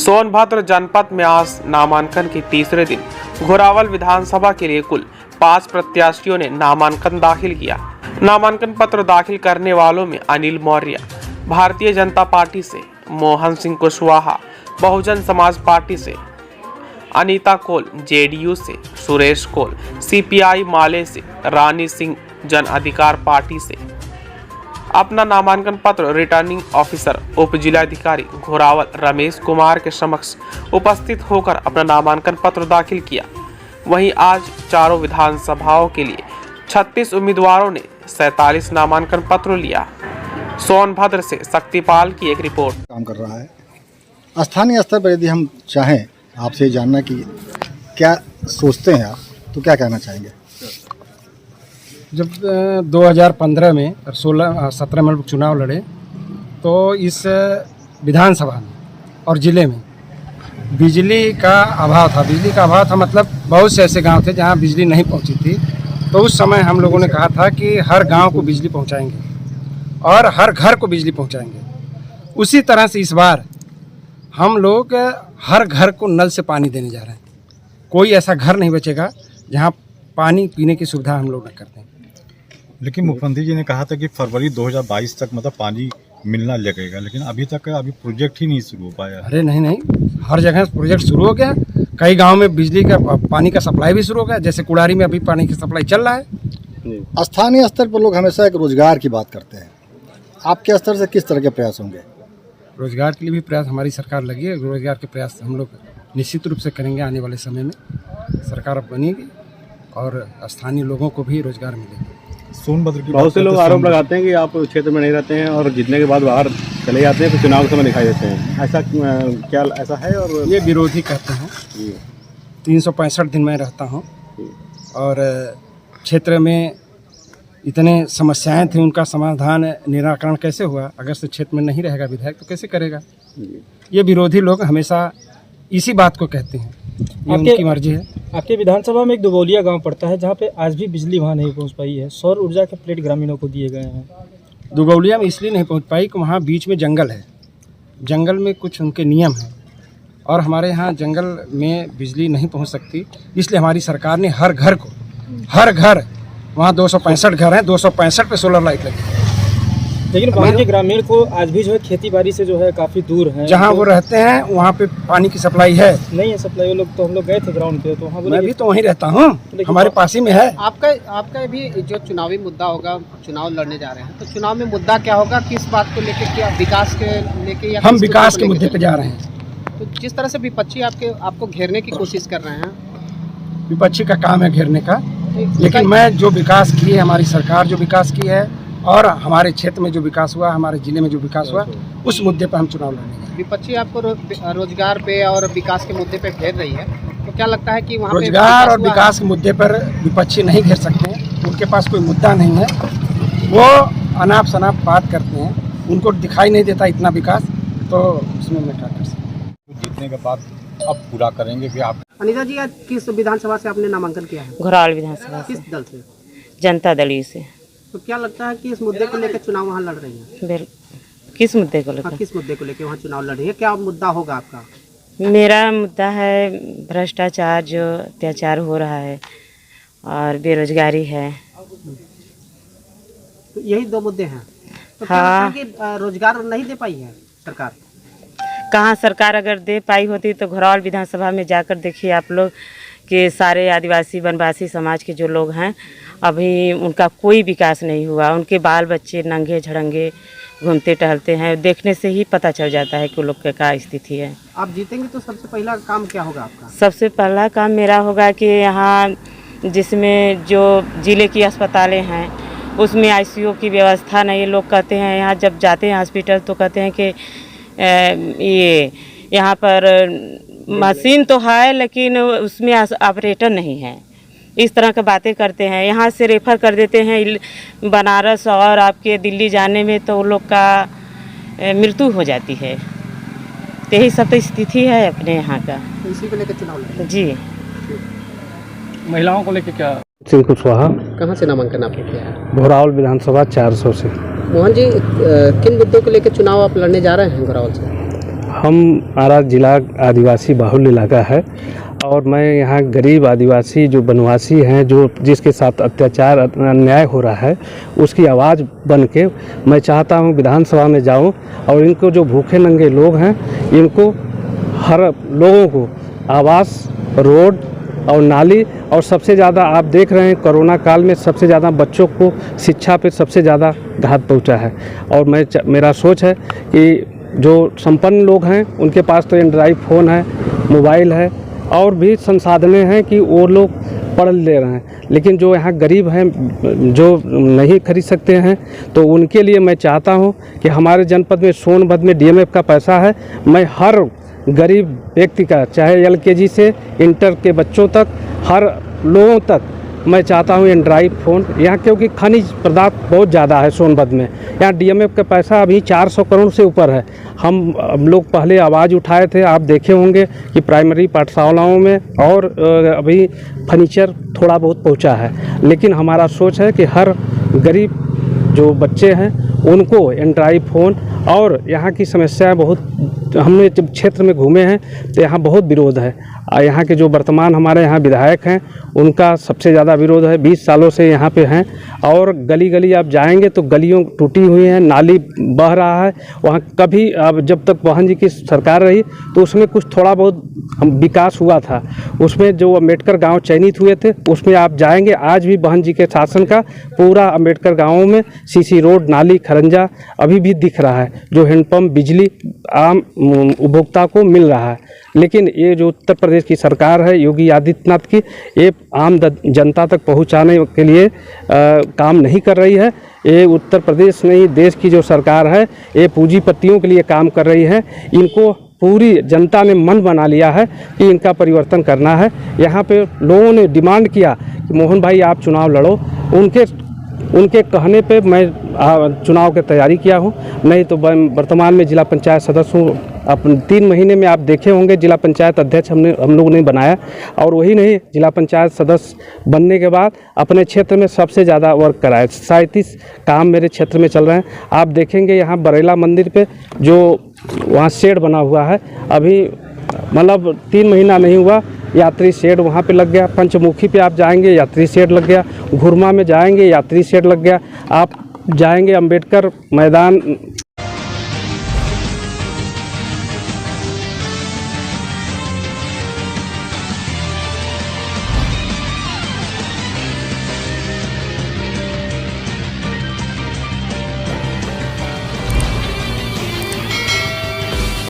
सोनभद्र जनपद में आज नामांकन के तीसरे दिन घोरावल विधानसभा के लिए कुल 5 प्रत्याशियों ने नामांकन दाखिल किया। नामांकन पत्र दाखिल करने वालों में अनिल मौर्य भारतीय जनता पार्टी से, मोहन सिंह कुशवाहा बहुजन समाज पार्टी से, अनीता कोल जेडीयू से, सुरेश कोल सीपीआई माले से, रानी सिंह जन अधिकार पार्टी से अपना नामांकन पत्र रिटर्निंग ऑफिसर उप जिलाधिकारी घोरावल रमेश कुमार के समक्ष उपस्थित होकर अपना नामांकन पत्र दाखिल किया। वहीं आज चारों विधानसभाओं के लिए 36 उम्मीदवारों ने 47 नामांकन पत्र लिया। सोनभद्र से शक्तिपाल की एक रिपोर्ट। काम कर रहा है स्थानीय स्तर पर। यदि हम चाहें आपसे जानना कि क्या सोचते हैं आप, तो क्या कहना चाहेंगे? जब 2015 में और 16-17 में चुनाव लड़े तो इस विधानसभा में और ज़िले में बिजली का अभाव था। बिजली का अभाव था मतलब बहुत से ऐसे गांव थे जहां बिजली नहीं पहुंची थी। तो उस समय हम लोगों ने कहा था कि हर गांव को बिजली पहुंचाएंगे और हर घर को बिजली पहुंचाएंगे। उसी तरह से इस बार हम लोग हर घर को नल से पानी देने जा रहे हैं। कोई ऐसा घर नहीं बचेगा जहाँ पानी पीने की सुविधा हम लोग न करते हैं। लेकिन मुख्यमंत्री जी ने कहा था कि फरवरी 2022 तक मतलब पानी मिलना लगेगा, लेकिन अभी तक प्रोजेक्ट ही नहीं शुरू हो पाया। अरे नहीं, हर जगह प्रोजेक्ट शुरू हो गया। कई गांव में बिजली का पानी का सप्लाई भी शुरू हो गया। जैसे कुड़ारी में अभी पानी की सप्लाई चल रहा है। स्थानीय स्तर पर लोग हमेशा एक रोजगार की बात करते हैं। आपके स्तर से किस तरह के प्रयास होंगे? रोजगार के लिए भी प्रयास हमारी सरकार लगी है। रोजगार के प्रयास हम लोग निश्चित रूप से करेंगे। आने वाले समय में सरकार अब बनेगी और स्थानीय लोगों को भी रोजगार मिलेगा। सोनभद्र की बहुत से लोग आरोप लगाते हैं कि आप क्षेत्र में नहीं रहते हैं और जीतने के बाद बाहर चले जाते हैं तो चुनाव के समय दिखाई देते हैं। ऐसा क्या ऐसा है? और ये विरोधी कहते हैं। 365 दिन मैं रहता हूँ और क्षेत्र में इतने समस्याएं थी, उनका समाधान निराकरण कैसे हुआ? अगर से क्षेत्र में नहीं रहेगा विधायक तो कैसे करेगा? ये विरोधी लोग हमेशा इसी बात को कहते हैं। ये उनकी मर्जी है। आपके विधानसभा में एक दुगौलिया गांव पड़ता है जहां पे आज भी बिजली वहां नहीं पहुंच पाई है। सौर ऊर्जा के प्लेट ग्रामीणों को दिए गए हैं। दुगौलिया में इसलिए नहीं पहुंच पाई कि वहाँ बीच में जंगल है। जंगल में कुछ उनके नियम हैं और हमारे यहाँ जंगल में बिजली नहीं पहुंच सकती। इसलिए हमारी सरकार ने हर घर वहाँ 265 घर हैं, 265 पे सोलर लाइट लगी। लेकिन वहाँ के ग्रामीण को आज भी जो है खेती बाड़ी से जो है काफ़ी दूर है। जहाँ वो रहते हैं वहाँ पे पानी की सप्लाई है नहीं है सप्लाई। वो लोग तो हम लोग गए थे ग्राउंड पे तो वहाँ मैं भी तो वहीं रहता हूँ, हमारे पास ही में है। आपका भी जो चुनावी मुद्दा होगा, चुनाव लड़ने जा रहे हैं तो चुनाव में मुद्दा क्या होगा? किस बात को लेकर? क्या विकास के लेके या हम विकास के मुद्दे पे जा रहे हैं। तो जिस तरह से विपक्षी आपको घेरने की कोशिश कर रहे हैं, विपक्षी का काम है घेरने का, लेकिन मैं जो विकास की है, हमारी सरकार जो विकास की है और हमारे क्षेत्र में जो विकास हुआ, हमारे जिले में जो विकास हुआ, उस मुद्दे पर हम चुनाव लड़ेंगे। विपक्षी आपको रोजगार पे और विकास के मुद्दे पे घेर रही है, तो क्या लगता है कि वहाँ पे रोजगार और विकास के मुद्दे पर विपक्षी नहीं घेर सकते हैं? उनके पास कोई मुद्दा नहीं है। वो अनाप शनाप बात करते हैं, उनको दिखाई नहीं देता इतना विकास, तो उसमें मैं क्या कर सकता। जीतने के बाद अब पूरा करेंगे कि आप। अनिता जी, आज किस विधानसभा से आपने नामांकन किया है? घोरावल विधानसभा से। किस दल से? जनता दल से। तो क्या लगता है कि इस मुद्दे को लेकर चुनाव वहाँ लड़ रही है? किस मुद्दे को लेकर? किस मुद्दे को लेकर वहाँ चुनाव लड़ रही है? क्या मुद्दा होगा आपका? मेरा मुद्दा है भ्रष्टाचार, जो अत्याचार हो रहा है और बेरोजगारी है। तो यही 2 मुद्दे हैं। तो हाँ। क्या लगता है कि रोजगार नहीं दे पाई है सरकार? कहाँ सरकार अगर दे पाई होती तो घोरावल विधानसभा में जाकर देखिए आप लोग कि सारे आदिवासी वनवासी समाज के जो लोग हैं अभी उनका कोई विकास नहीं हुआ। उनके बाल बच्चे नंगे झड़ंगे घूमते टहलते हैं। देखने से ही पता चल जाता है कि लोग का क्या स्थिति है। आप जीतेंगे तो सबसे पहला काम क्या होगा आपका? सबसे पहला काम मेरा होगा कि यहाँ जिसमें जो ज़िले की अस्पतालें हैं उसमें आईसीयू की व्यवस्था नहीं। लोग कहते हैं यहाँ जब जाते हैं हॉस्पिटल तो कहते हैं कि ये यहाँ पर मशीन तो है लेकिन उसमें ऑपरेटर नहीं है। इस तरह की बातें करते हैं। यहाँ से रेफ़र कर देते हैं बनारस और आपके दिल्ली जाने में तो लोग का मृत्यु हो जाती है। यही सब तो स्थिति है अपने यहाँ का। तो इसी को लेकर चुनाव लड़ेंगे? जी। महिलाओं को लेकर क्या? सिंह कुशवाहा। कहाँ से नामांकन आपने किया है? घोरावल विधानसभा 400 से। मोहन जी, किन मुद्दों को लेकर चुनाव आप लड़ने जा रहे हैं घोरावल से? हमारा ज़िला आदिवासी बाहुल्य इलाका है और मैं यहाँ गरीब आदिवासी जो वनवासी हैं, जो जिसके साथ अत्याचार अन्याय हो रहा है, उसकी आवाज़ बन के मैं चाहता हूँ विधानसभा में जाऊँ और इनको जो भूखे नंगे लोग हैं, इनको हर लोगों को आवास, रोड और नाली, और सबसे ज़्यादा आप देख रहे हैं कोरोना काल में सबसे ज़्यादा बच्चों को शिक्षा पे सबसे ज़्यादा घात पहुंचा है। और मेरा सोच है कि जो संपन्न लोग हैं उनके पास तो एंड्रॉइड फ़ोन है, मोबाइल है और भी संसाधनें हैं कि वो लोग पढ़ ले रहे हैं, लेकिन जो यहाँ गरीब हैं, जो नहीं खरीद सकते हैं, तो उनके लिए मैं चाहता हूँ कि हमारे जनपद में सोनभद्र में डीएमएफ का पैसा है, मैं हर गरीब व्यक्ति का, चाहे एलकेजी से इंटर के बच्चों तक, हर लोगों तक मैं चाहता हूँ एंड्रॉइड फ़ोन यहाँ, क्योंकि खनिज पदार्थ बहुत ज़्यादा है सोनभद्र में। यहाँ डीएमएफ का पैसा अभी 400 करोड़ से ऊपर है। हम लोग पहले आवाज़ उठाए थे, आप देखे होंगे कि प्राइमरी पाठशालाओं में और अभी फर्नीचर थोड़ा बहुत पहुँचा है, लेकिन हमारा सोच है कि हर गरीब जो बच्चे हैं उनको एंड्रॉइड फ़ोन, और यहाँ की समस्याएं बहुत, हमने जब क्षेत्र में घूमे हैं तो यहाँ बहुत विरोध है। यहाँ के जो वर्तमान हमारे यहाँ विधायक हैं उनका सबसे ज़्यादा विरोध है, 20 सालों से यहाँ पे हैं, और गली गली आप जाएंगे तो गलियों टूटी हुई हैं, नाली बह रहा है वहाँ। कभी अब जब तक मोहन जी की सरकार रही तो उसमें कुछ थोड़ा बहुत विकास हुआ था, उसमें जो अम्बेडकर गांव चयनित हुए थे उसमें आप जाएंगे, आज भी मोहन जी के शासन का पूरा अम्बेडकर गाँवों में सीसी रोड, नाली, खरंजा अभी भी दिख रहा है, जो हैंडपम्प बिजली आम उपभोक्ता को मिल रहा है। लेकिन ये जो उत्तर प्रदेश की सरकार है योगी आदित्यनाथ की, ये आम जनता तक पहुंचाने के लिए काम नहीं कर रही है। ये उत्तर प्रदेश नहीं, देश की जो सरकार है ये पूंजीपतियों के लिए काम कर रही है। इनको पूरी जनता ने मन बना लिया है कि इनका परिवर्तन करना है। यहाँ पे लोगों ने डिमांड किया कि मोहन भाई आप चुनाव लड़ो, उनके कहने पे मैं चुनाव की तैयारी किया हूँ। नहीं तो वर्तमान में जिला पंचायत सदस्य हूँ। अपन 3 महीने में आप देखे होंगे जिला पंचायत अध्यक्ष हम लोग ने बनाया, और वही नहीं, जिला पंचायत सदस्य बनने के बाद अपने क्षेत्र में सबसे ज़्यादा वर्क कराए। 37 काम मेरे क्षेत्र में चल रहे हैं। आप देखेंगे यहाँ बरेला मंदिर पे जो वहाँ शेड बना हुआ है, अभी मतलब 3 महीना नहीं हुआ, यात्री शेड वहाँ पे लग गया। पंचमुखी पे आप जाएंगे, यात्री शेड लग गया। घुरमा में जाएंगे, यात्री शेड लग गया। आप जाएंगे अम्बेडकर मैदान